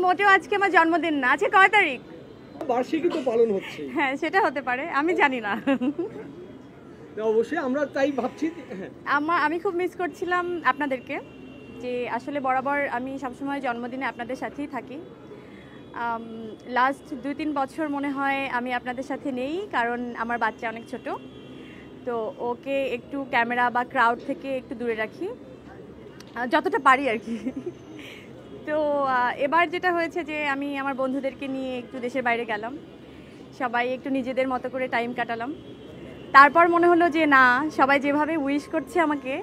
মোটেও আজকে আমার জন্মদিন না। আজকে কয় তারিখ? বার্ষিকী তো পালন হচ্ছে। হ্যাঁ, সেটা হতে পারে, আমি জানি না। অবশ্যই আমরা তাই ভাবছি। আমি খুব মিস করছিলাম আপনাদেরকে, যে আসলে বরাবর আমি সবসময় জন্মদিনে আপনাদের সাথেই থাকি। লাস্ট 2-3 বছর মনে হয় আমি আপনাদের সাথে নেই, কারণ আমার বাচ্চা অনেক ছোট, তো ওকে একটু ক্যামেরা বা ক্রাউড থেকে একটু দূরে রাখি যতটা পারি আর কি। তো এবার যেটা হয়েছে যে আমি আমার বন্ধুদেরকে নিয়ে একটু দেশের বাইরে গেলাম, সবাই একটু নিজেদের মতো করে টাইম কাটালাম। তারপর মনে হলো যে না, সবাই যেভাবে উইশ করছে আমাকে,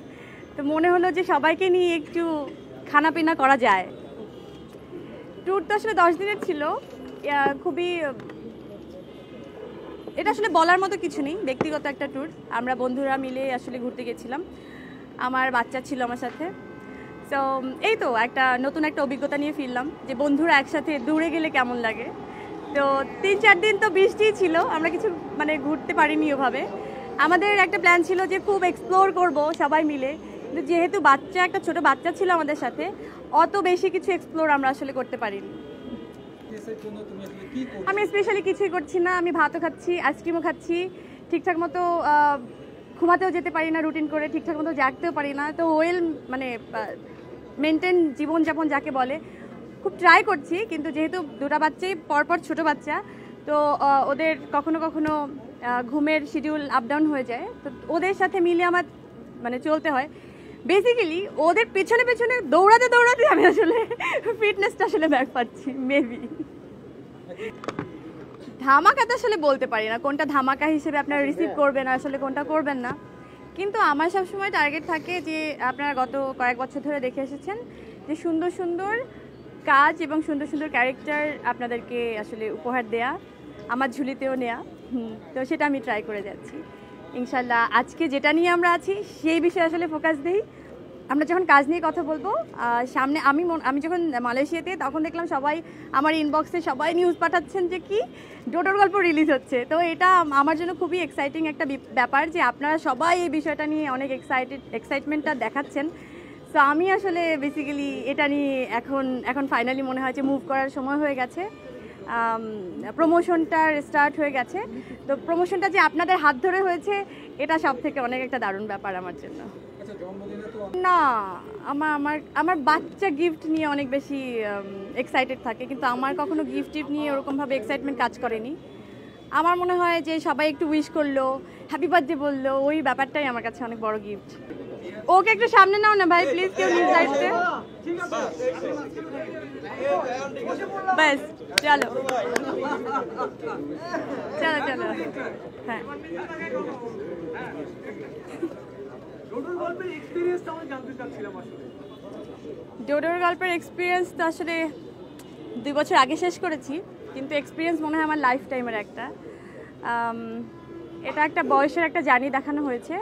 তো মনে হলো যে সবাইকে নিয়ে একটু খানাপিনা করা যায়। ট্যুর তো আসলে 10 দিনের ছিল, খুবই, এটা আসলে বলার মতো কিছু নেই, ব্যক্তিগত একটা ট্যুর। আমরা বন্ধুরা মিলে আসলে ঘুরতে গেছিলাম, আমার বাচ্চা ছিল আমার সাথে। তো এই তো একটা নতুন একটা অভিজ্ঞতা নিয়ে ফিরলাম, যে বন্ধুরা একসাথে দূরে গেলে কেমন লাগে। তো 3-4 দিন তো বৃষ্টি ছিল, আমরা কিছু মানে ঘুরতে পারিনি ওভাবে। আমাদের একটা প্ল্যান ছিল যে খুব এক্সপ্লোর করব সবাই মিলে, কিন্তু যেহেতু একটা ছোট বাচ্চা ছিল আমাদের সাথে, অত বেশি কিছু এক্সপ্লোর আমরা আসলে করতে পারিনি। আমি স্পেশালি কিছুই করছি না, আমি ভাতও খাচ্ছি, আইসক্রিমও খাচ্ছি, ঠিকঠাক মতো ঘুমাতেও যেতে পারি না রুটিন করে, ঠিকঠাক মতো জাগতেও পারি না। তো মানে মেনটেন জীবনযাপন যাকে বলে, খুব ট্রাই করছি, কিন্তু যেহেতু দুটো বাচ্চাই পরপর ছোট বাচ্চা, তো ওদের কখনো কখনো ঘুমের শিডিউল আপ ডাউন হয়ে যায়, তো ওদের সাথে মিলে আমার মানে চলতে হয়। বেসিক্যালি ওদের পেছনে পেছনে দৌড়াতে দৌড়াতে আমি আসলে ফিটনেসটা আসলে ব্যাক পাচ্ছি মেবি। ধামাকা তো আসলে বলতে পারি না কোনটা ধামাকা হিসেবে আপনারা রিসিভ করবেন, আসলে কোনটা করবেন না, কিন্তু আমার সবসময় টার্গেট থাকে যে আপনারা গত কয়েক বছর ধরে দেখে এসেছেন যে সুন্দর সুন্দর কাজ এবং সুন্দর সুন্দর ক্যারেক্টার আপনাদেরকে আসলে উপহার দেয়া, আমার ঝুলিতেও নেয়া। তো সেটা আমি ট্রাই করে যাচ্ছি ইনশাল্লাহ। আজকে যেটা নিয়ে আমরা আছি সেই বিষয়ে আসলে ফোকাস দিই। আমরা যখন কাজ নিয়ে কথা বলবো সামনে, আমি যখন মালয়েশিয়াতে, তখন দেখলাম সবাই আমার ইনবক্সে সবাই নিউজ পাঠাচ্ছেন যে কি ডোডোর গল্প রিলিজ হচ্ছে। তো এটা আমার জন্য খুবই এক্সাইটিং একটা ব্যাপার, যে আপনারা সবাই এই বিষয়টা নিয়ে অনেক এক্সাইটমেন্টটা দেখাচ্ছেন। সো আমি আসলে বেসিক্যালি এটা নিয়ে এখন ফাইনালি মনে হয় যে মুভ করার সময় হয়ে গেছে। প্রমোশনটা স্টার্ট হয়ে গেছে, তো প্রমোশনটা যে আপনাদের হাত ধরে হয়েছে, এটা সব থেকে অনেক একটা দারুণ ব্যাপার আমার জন্য। না, আমার বাচ্চা গিফট নিয়ে অনেক বেশি এক্সাইটেড থাকে, কিন্তু আমার কখনো গিফট নিয়ে ওরকমভাবে এক্সাইটমেন্ট কাজ করেনি। আমার মনে হয় যে সবাই একটু উইশ করলো, হ্যাপি বার্থডে বললো, ওই ব্যাপারটাই আমার কাছে অনেক বড় গিফট। ওকে একটু সামনে নাও না ভাই প্লিজ, কেউ নিজ দায়িত্বে। ব্যাস চলো চলো চলো। হ্যাঁ, ডোডোর গল্পের এক্সপিরিয়েন্স তো আসলে 2 বছর আগে শেষ করেছি, কিন্তু এক্সপিরিয়েন্স মনে হয় আমার লাইফ টাইমের একটা। এটা একটা বয়সের একটা জার্নি দেখানো হয়েছে,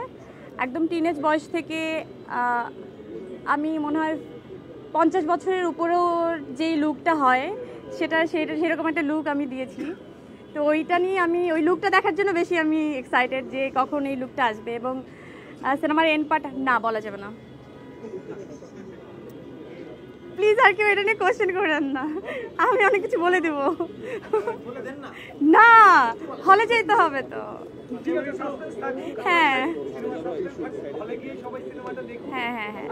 একদম টিনেজ বয়স থেকে আমি মনে হয় 50 বছরের উপরেও যেই লুকটা হয় সেরকম একটা লুক আমি দিয়েছি। তো ওইটা নিয়ে ওই লুকটা দেখার জন্য বেশি আমি এক্সাইটেড যে কখন এই লুকটা আসবে। এবং সিনেমার এন্ড পার্ট না বলা যাবে না, প্লিজ আর কেউ এটা নিয়ে কোয়েশ্চেন করেন না, আমি অনেক কিছু বলে দেব। না, হলে যেতে হবে তো। হ্যাঁ হ্যাঁ হ্যাঁ হ্যাঁ,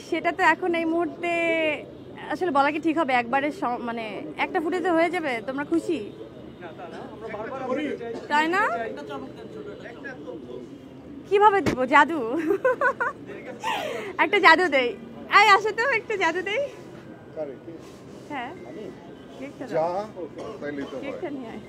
সেটা তো এখন এই মুহূর্তে আসলে বলা কি ঠিক হবে? একবারে মানে একটা ফুটেজে হয়ে যাবে, তোমরা খুশি তাই না? কিভাবে দিব? জাদু, একটা জাদু দেই। আসে তো একটা জাদু দেই। হ্যাঁ, কেকটা নিয়ে আয়।